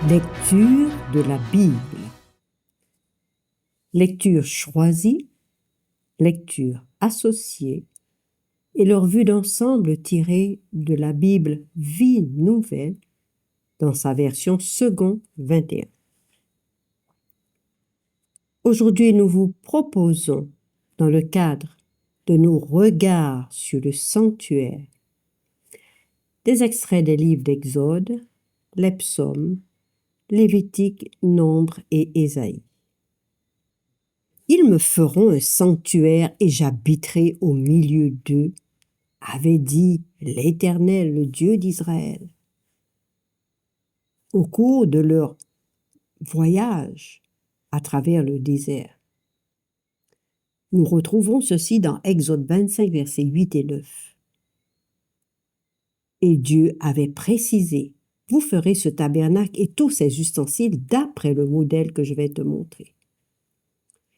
Lecture de la Bible. Lecture choisie, lecture associée et leur vue d'ensemble tirée de la Bible Vie Nouvelle dans sa version second 21. Aujourd'hui, nous vous proposons, dans le cadre de nos regards sur le sanctuaire, des extraits des livres d'Exode, les psaumes, Lévitique, Nombre et Ésaïe. Ils me feront un sanctuaire et j'habiterai au milieu d'eux, avait dit l'Éternel, le Dieu d'Israël. Au cours de leur voyage à travers le désert. Nous retrouvons ceci dans Exode 25, versets 8 et 9. Et Dieu avait précisé, vous ferez ce tabernacle et tous ses ustensiles d'après le modèle que je vais te montrer.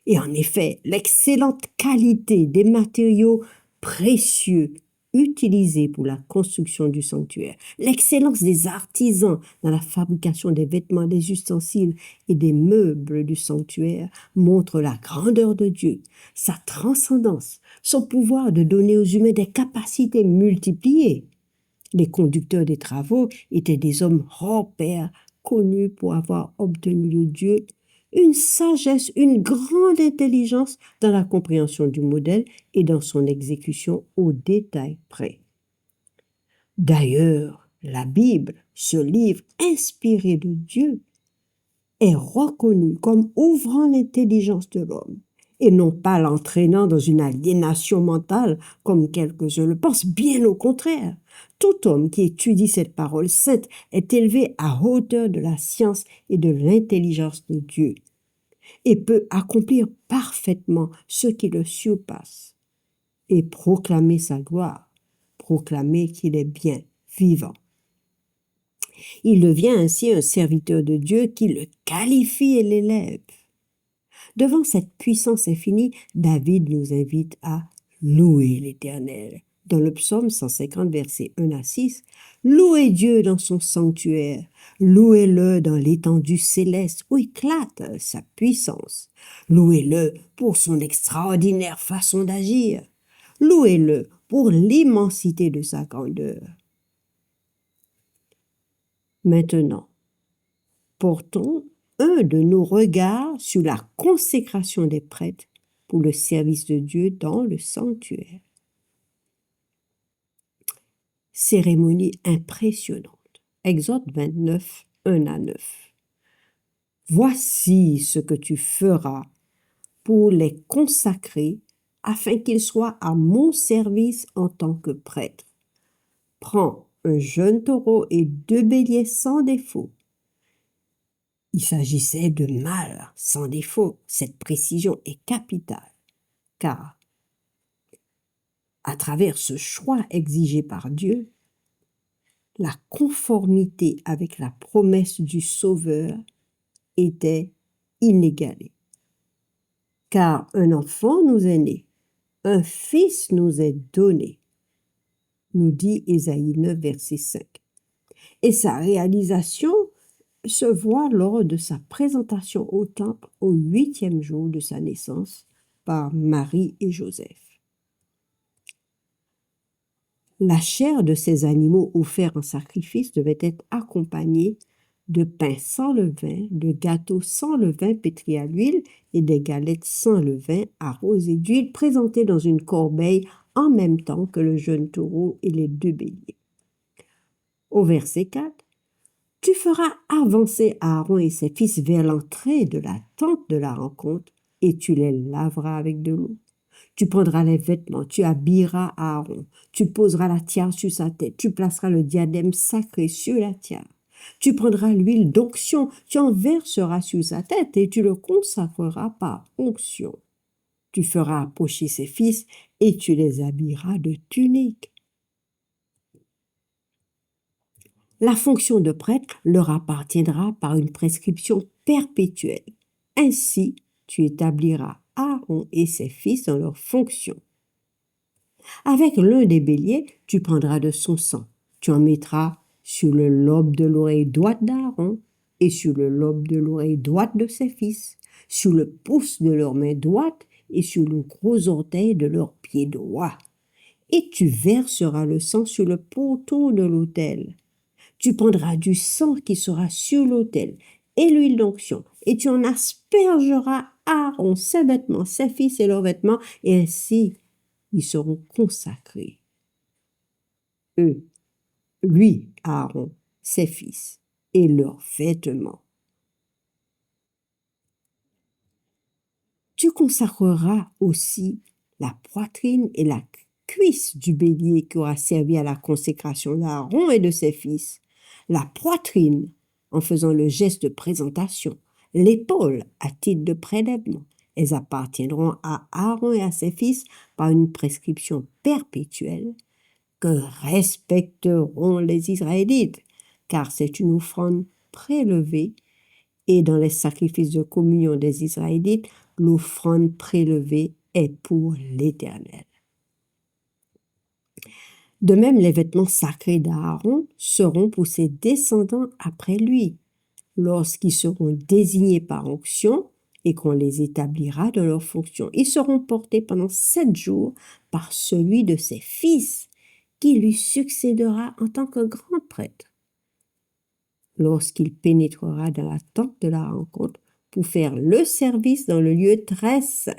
Et en effet, l'excellente qualité des matériaux précieux utilisés pour la construction du sanctuaire, l'excellence des artisans dans la fabrication des vêtements, des ustensiles et des meubles du sanctuaire montrent la grandeur de Dieu, sa transcendance, son pouvoir de donner aux humains des capacités multipliées. Les conducteurs des travaux étaient des hommes hors pair, connus pour avoir obtenu de Dieu une sagesse, une grande intelligence dans la compréhension du modèle et dans son exécution au détail près. D'ailleurs, la Bible, ce livre inspiré de Dieu, est reconnu comme ouvrant l'intelligence de l'homme et non pas l'entraînant dans une aliénation mentale comme quelques-uns le pensent, bien au contraire. Tout homme qui étudie cette parole sainte est élevé à hauteur de la science et de l'intelligence de Dieu et peut accomplir parfaitement ce qui le surpasse et proclamer sa gloire, proclamer qu'il est bien vivant. Il devient ainsi un serviteur de Dieu qui le qualifie et l'élève. Devant cette puissance infinie, David nous invite à louer l'Éternel. Dans le psaume 150, versets 1 à 6, « Louez Dieu dans son sanctuaire, louez-le dans l'étendue céleste où éclate sa puissance. Louez-le pour son extraordinaire façon d'agir. Louez-le pour l'immensité de sa grandeur. » Maintenant, portons un de nos regards sur la consécration des prêtres pour le service de Dieu dans le sanctuaire. Cérémonie impressionnante. Exode 29, 1 à 9. Voici ce que tu feras pour les consacrer afin qu'ils soient à mon service en tant que prêtres. Prends un jeune taureau et 2 béliers sans défaut. Il s'agissait de mâles sans défaut. Cette précision est capitale, car à travers ce choix exigé par Dieu, la conformité avec la promesse du Sauveur était inégalée. Car un enfant nous est né, un fils nous est donné, nous dit Ésaïe 9, verset 5. Et sa réalisation se voit lors de sa présentation au temple au 8e jour de sa naissance par Marie et Joseph. La chair de ces animaux offerts en sacrifice devait être accompagnée de pain sans levain, de gâteaux sans levain pétris à l'huile et des galettes sans levain arrosées d'huile présentées dans une corbeille en même temps que le jeune taureau et les 2 béliers. Au verset 4, « Tu feras avancer Aaron et ses fils vers l'entrée de la tente de la rencontre et tu les laveras avec de l'eau. Tu prendras les vêtements, tu habilleras Aaron, tu poseras la tiare sur sa tête, tu placeras le diadème sacré sur la tiare. Tu prendras l'huile d'onction, tu en verseras sur sa tête et tu le consacreras par onction. Tu feras approcher ses fils et tu les habilleras de tuniques. » La fonction de prêtre leur appartiendra par une prescription perpétuelle. Ainsi, tu établiras Aaron et ses fils dans leur fonction. Avec l'un des béliers, tu prendras de son sang. Tu en mettras sur le lobe de l'oreille droite d'Aaron, et sur le lobe de l'oreille droite de ses fils, sur le pouce de leur main droite et sur le gros orteil de leur pied droit. Et tu verseras le sang sur le poteau de l'autel. Tu prendras du sang qui sera sur l'autel et l'huile d'onction, et tu en aspergeras Aaron, ses vêtements, ses fils et leurs vêtements, et ainsi ils seront consacrés. Eux, lui, Aaron, ses fils et leurs vêtements. Tu consacreras aussi la poitrine et la cuisse du bélier qui aura servi à la consécration d'Aaron et de ses fils, la poitrine en faisant le geste de présentation, l'épaule à titre de prélèvement. Elles appartiendront à Aaron et à ses fils par une prescription perpétuelle que respecteront les Israélites, car c'est une offrande prélevée, et dans les sacrifices de communion des Israélites, l'offrande prélevée est pour l'Éternel. De même, les vêtements sacrés d'Aaron seront pour ses descendants après lui, lorsqu'ils seront désignés par onction et qu'on les établira dans leurs fonctions. Ils seront portés pendant 7 jours par celui de ses fils, qui lui succédera en tant que grand prêtre. Lorsqu'il pénétrera dans la tente de la rencontre pour faire le service dans le lieu très saint.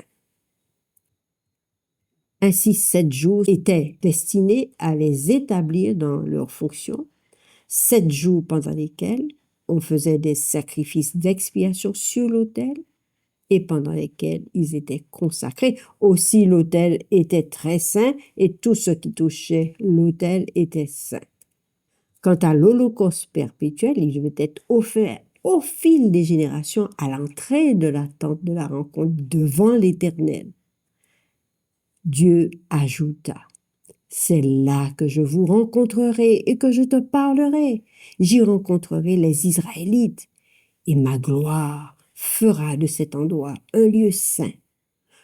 Ainsi, 7 jours étaient destinés à les établir dans leurs fonctions, 7 jours pendant lesquels on faisait des sacrifices d'expiation sur l'autel et pendant lesquels ils étaient consacrés. Aussi, l'autel était très saint et tout ce qui touchait l'autel était saint. Quant à l'holocauste perpétuel, il devait être offert au fil des générations à l'entrée de la tente de la rencontre devant l'Éternel. Dieu ajouta, « C'est là que je vous rencontrerai et que je te parlerai. J'y rencontrerai les Israélites, et ma gloire fera de cet endroit un lieu saint.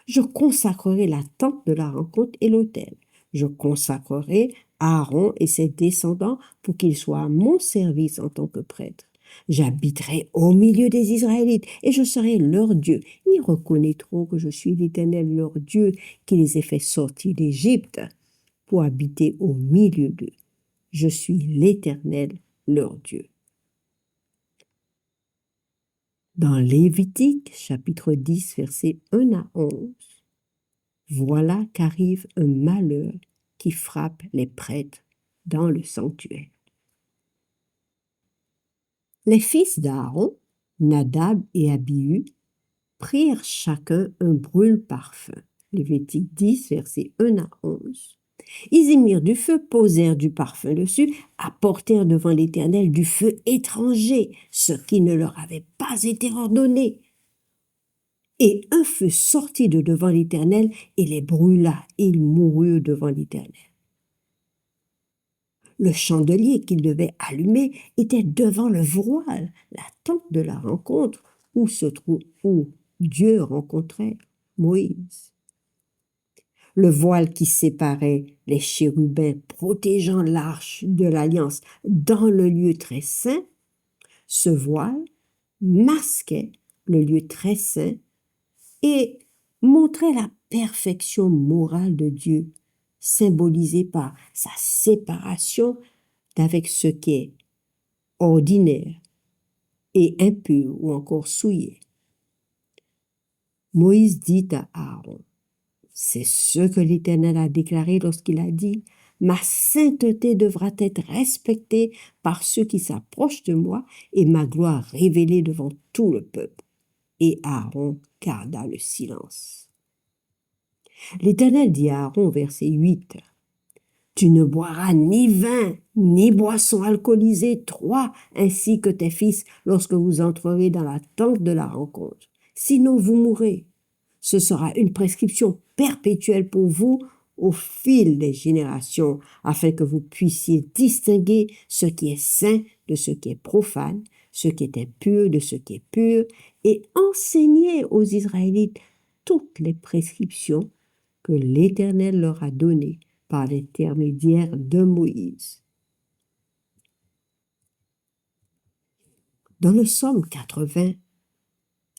Je consacrerai la tente de la rencontre et l'autel. Je consacrerai Aaron et ses descendants pour qu'ils soient à mon service en tant que prêtre. J'habiterai au milieu des Israélites et je serai leur Dieu. Ils reconnaîtront que je suis l'Éternel leur Dieu qui les ai fait sortir d'Égypte pour habiter au milieu d'eux. Je suis l'Éternel leur Dieu. » Dans Lévitique, chapitre 10, versets 1 à 11, voilà qu'arrive un malheur qui frappe les prêtres dans le sanctuaire. Les fils d'Aaron, Nadab et Abihu, prirent chacun un brûle-parfum. Lévitique 10, versets 1 à 11. Ils y mirent du feu, posèrent du parfum dessus, apportèrent devant l'Éternel du feu étranger, ce qui ne leur avait pas été ordonné. Et un feu sortit de devant l'Éternel et les brûla, et ils moururent devant l'Éternel. Le chandelier qu'ils devaient allumer était devant le voile, la tente de la rencontre, où Dieu rencontrait Moïse. Le voile qui séparait les chérubins protégeant l'arche de l'alliance dans le lieu très saint, ce voile masquait le lieu très saint et montrait la perfection morale de Dieu, symbolisée par sa séparation d'avec ce qui est ordinaire et impur ou encore souillé. Moïse dit à Aaron, « C'est ce que l'Éternel a déclaré lorsqu'il a dit, « Ma sainteté devra être respectée par ceux qui s'approchent de moi et ma gloire révélée devant tout le peuple. » Et Aaron garda le silence. L'Éternel dit à Aaron, verset 8, « Tu ne boiras ni vin, ni boisson alcoolisée, toi, ainsi que tes fils, lorsque vous entrerez dans la tente de la rencontre. Sinon vous mourrez. Ce sera une prescription perpétuelle pour vous au fil des générations, afin que vous puissiez distinguer ce qui est saint de ce qui est profane, ce qui est impur de ce qui est pur, et enseigner aux Israélites toutes les prescriptions que l'Éternel leur a données par l'intermédiaire de Moïse. » Dans le psaume 80,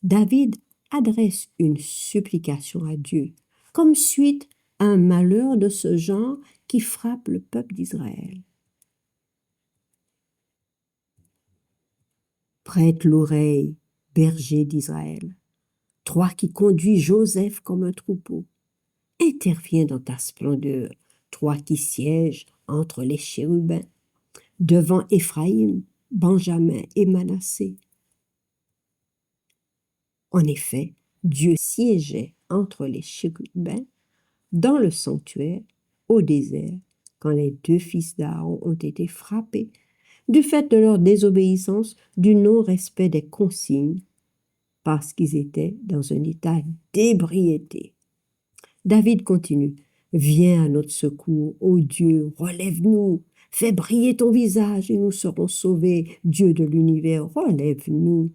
David adresse une supplication à Dieu, comme suite à un malheur de ce genre qui frappe le peuple d'Israël. Prête l'oreille, berger d'Israël, toi qui conduis Joseph comme un troupeau. Interviens dans ta splendeur, toi qui sièges entre les chérubins, devant Éphraïm, Benjamin et Manassé. En effet, Dieu siégeait entre les chérubins dans le sanctuaire au désert quand les deux fils d'Aaron ont été frappés du fait de leur désobéissance, du non-respect des consignes, parce qu'ils étaient dans un état d'ébriété. David continue. Viens à notre secours, ô Dieu, relève-nous, fais briller ton visage et nous serons sauvés. Dieu de l'univers, relève-nous.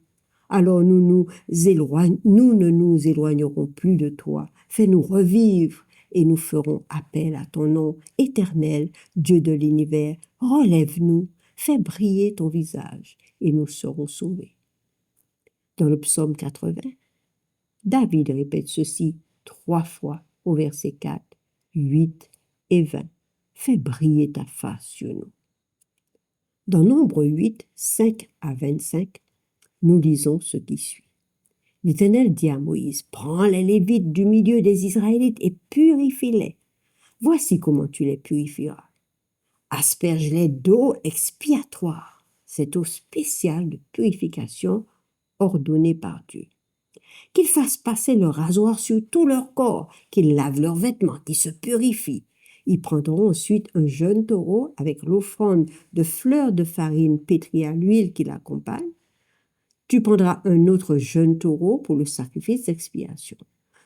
Alors nous ne nous éloignerons plus de toi. Fais-nous revivre et nous ferons appel à ton nom éternel, Dieu de l'univers. Relève-nous, fais briller ton visage et nous serons sauvés. Dans le psaume 80, David répète ceci 3 fois au verset 4, 8 et 20. Fais briller ta face sur nous. Dans Nombre 8, 5 à 25, nous lisons ce qui suit. L'Éternel dit à Moïse, prends les Lévites du milieu des Israélites et purifie-les. Voici comment tu les purifieras. Asperge-les d'eau expiatoire, cette eau spéciale de purification ordonnée par Dieu. Qu'ils fassent passer le rasoir sur tout leur corps, qu'ils lavent leurs vêtements, qu'ils se purifient. Ils prendront ensuite un jeune taureau avec l'offrande de fleurs de farine pétrie à l'huile qui l'accompagne. Tu prendras un autre jeune taureau pour le sacrifice d'expiation.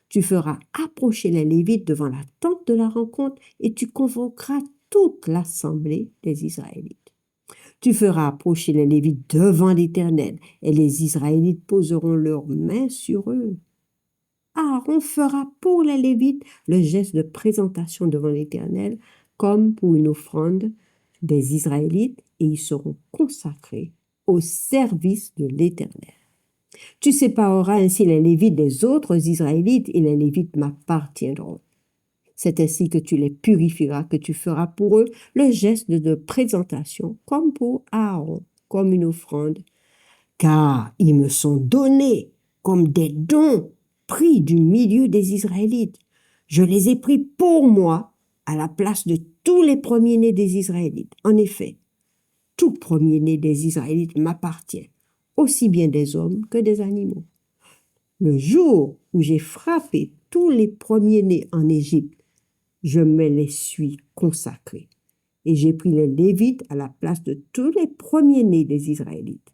Tu feras approcher les Lévites devant la tente de la rencontre et tu convoqueras toute l'assemblée des Israélites. Tu feras approcher les Lévites devant l'Éternel et les Israélites poseront leurs mains sur eux. Aaron fera pour les Lévites le geste de présentation devant l'Éternel comme pour une offrande des Israélites et ils seront consacrés au service de l'Éternel. Tu sépareras ainsi les Lévites des autres Israélites et les Lévites m'appartiendront. C'est ainsi que tu les purifieras, que tu feras pour eux le geste de présentation comme pour Aaron, comme une offrande. Car ils me sont donnés comme des dons pris du milieu des Israélites. Je les ai pris pour moi à la place de tous les premiers-nés des Israélites. En effet, tout premier-né des Israélites m'appartient, aussi bien des hommes que des animaux. Le jour où j'ai frappé tous les premiers-nés en Égypte, je me les suis consacrés. Et j'ai pris les Lévites à la place de tous les premiers-nés des Israélites.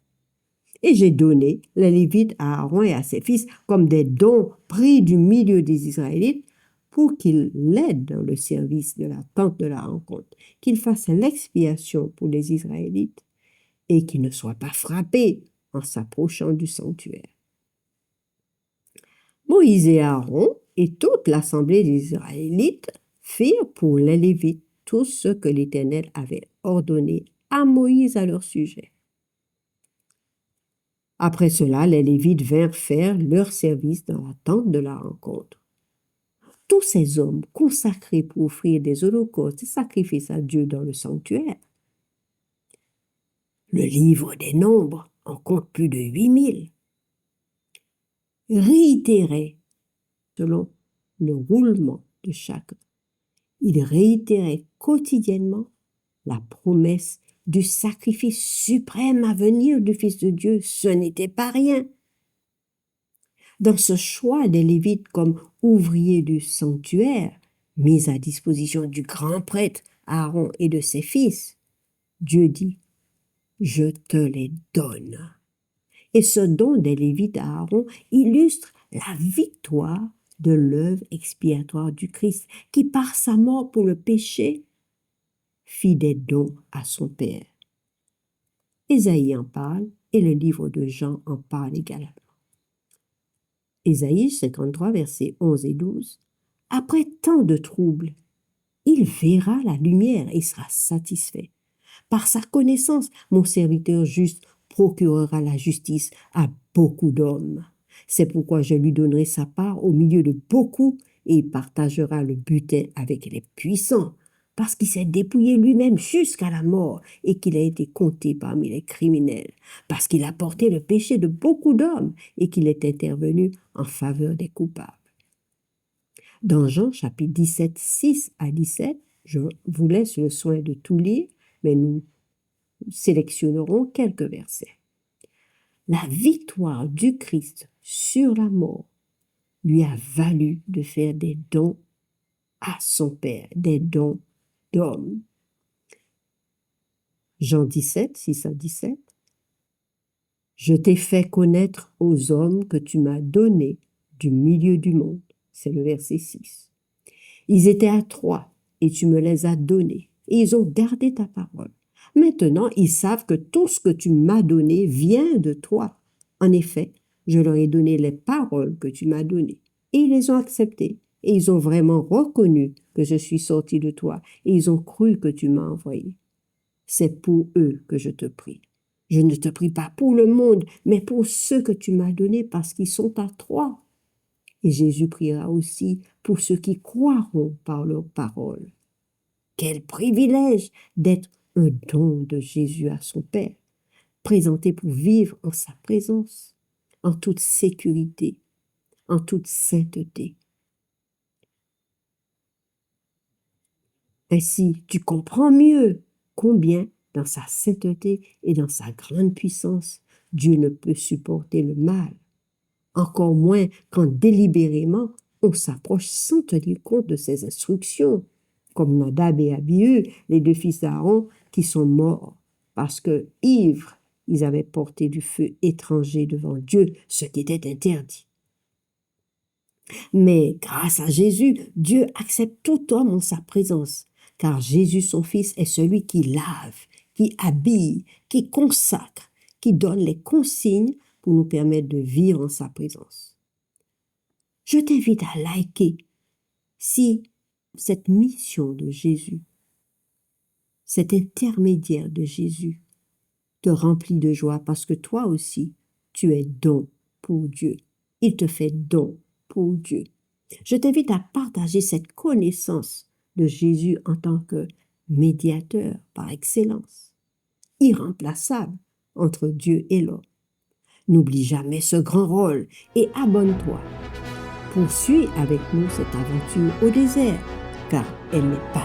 Et j'ai donné les Lévites à Aaron et à ses fils comme des dons pris du milieu des Israélites pour qu'ils l'aident dans le service de la tente de la rencontre, qu'ils fassent l'expiation pour les Israélites et qu'ils ne soient pas frappés en s'approchant du sanctuaire. Moïse et Aaron et toute l'assemblée des Israélites firent pour les Lévites tout ce que l'Éternel avait ordonné à Moïse à leur sujet. Après cela, les Lévites vinrent faire leur service dans la tente de la rencontre. Tous ces hommes consacrés pour offrir des holocaustes et sacrifices à Dieu dans le sanctuaire. Le livre des Nombres en compte plus de 8000. Réitérait selon le roulement de chacun. Il réitérait quotidiennement la promesse du sacrifice suprême à venir du Fils de Dieu. Ce n'était pas rien. Dans ce choix des Lévites comme ouvriers du sanctuaire, mis à disposition du grand prêtre Aaron et de ses fils, Dieu dit, « Je te les donne. » Et ce don des Lévites à Aaron illustre la victoire de l'œuvre expiatoire du Christ, qui par sa mort pour le péché, fit des dons à son Père. Ésaïe en parle et le livre de Jean en parle également. Ésaïe 53, versets 11 et 12. Après tant de troubles, il verra la lumière et sera satisfait. Par sa connaissance, mon serviteur juste procurera la justice à beaucoup d'hommes. C'est pourquoi je lui donnerai sa part au milieu de beaucoup et il partagera le butin avec les puissants, parce qu'il s'est dépouillé lui-même jusqu'à la mort et qu'il a été compté parmi les criminels, parce qu'il a porté le péché de beaucoup d'hommes et qu'il est intervenu en faveur des coupables. Dans Jean chapitre 17, 6 à 17, je vous laisse le soin de tout lire, mais nous sélectionnerons quelques versets. La victoire du Christ sur la mort lui a valu de faire des dons à son Père, des dons d'hommes. Jean 17, 6 à 17. Je t'ai fait connaître aux hommes que tu m'as donnés du milieu du monde. C'est le verset 6. Ils étaient à 3 et tu me les as donnés et ils ont gardé ta parole. Maintenant, ils savent que tout ce que tu m'as donné vient de toi. En effet, je leur ai donné les paroles que tu m'as données et ils les ont acceptées et ils ont vraiment reconnu que je suis sorti de toi et ils ont cru que tu m'as envoyé. C'est pour eux que je te prie. Je ne te prie pas pour le monde, mais pour ceux que tu m'as donnés parce qu'ils sont à toi. Et Jésus priera aussi pour ceux qui croiront par leurs paroles. Quel privilège d'être un don de Jésus à son Père, présenté pour vivre en sa présence, en toute sécurité, en toute sainteté. Ainsi, tu comprends mieux combien, dans sa sainteté et dans sa grande puissance, Dieu ne peut supporter le mal, encore moins quand délibérément on s'approche sans tenir compte de ses instructions, comme Nadab et Abihu, les deux fils d'Aaron, qui sont morts parce que, ivres, ils avaient porté du feu étranger devant Dieu, ce qui était interdit. Mais grâce à Jésus, Dieu accepte tout homme en sa présence, car Jésus, son Fils, est celui qui lave, qui habille, qui consacre, qui donne les consignes pour nous permettre de vivre en sa présence. Je t'invite à liker si cette mission de Jésus, cet intermédiaire de Jésus, te remplit de joie parce que toi aussi, tu es don pour Dieu. Il te fait don pour Dieu. Je t'invite à partager cette connaissance de Jésus en tant que médiateur par excellence, irremplaçable entre Dieu et l'homme. N'oublie jamais ce grand rôle et abonne-toi. Poursuis avec nous cette aventure au désert, car elle n'est pas